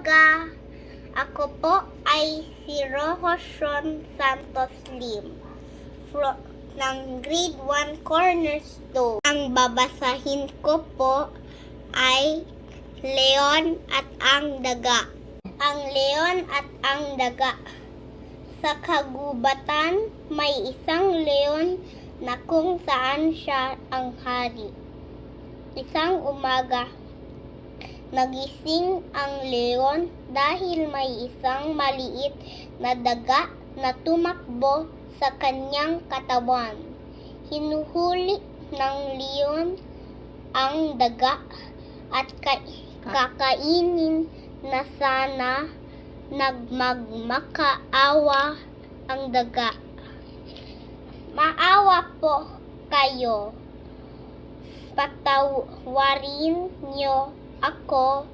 umaga. Ako po ay si Rohoson Santos Lim ng Grade 1 Cornerstone. Ang babasahin ko po ay Leon at ang Daga. Ang Leon at ang Daga. Sa kagubatan, may isang leon na kung saan siya ang hari. Isang umaga, nagising ang leon dahil may isang maliit na daga na tumakbo sa kanyang katawan. Hinuhuli ng leon ang daga at kakainin na sana. Nagmagmakaawa ang daga. Maawa po kayo. Patawarin niyo ako.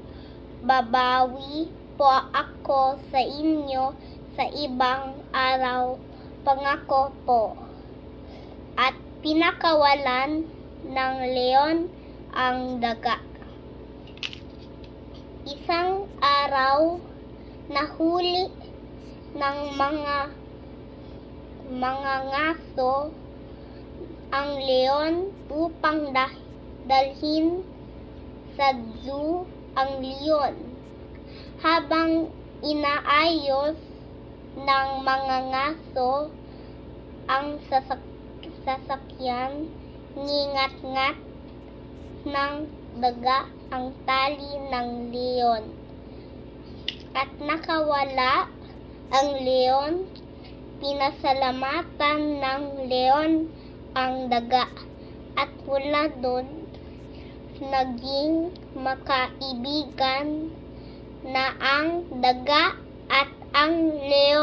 Babawi po ako sa inyo sa ibang araw. Pangako po. At pinakawalan ng leon ang daga. Isang araw, nahuli ng mga ngaso ang leon upang dalhin sa zoo ang leon. Habang inaayos ng mga ngaso ang sasakyan, ngingat-ngat ng daga ang tali ng leon. At nakawala ang leon. Pinasalamatan ng leon ang daga. At mula doon, naging makaibigan na ang daga at ang leon.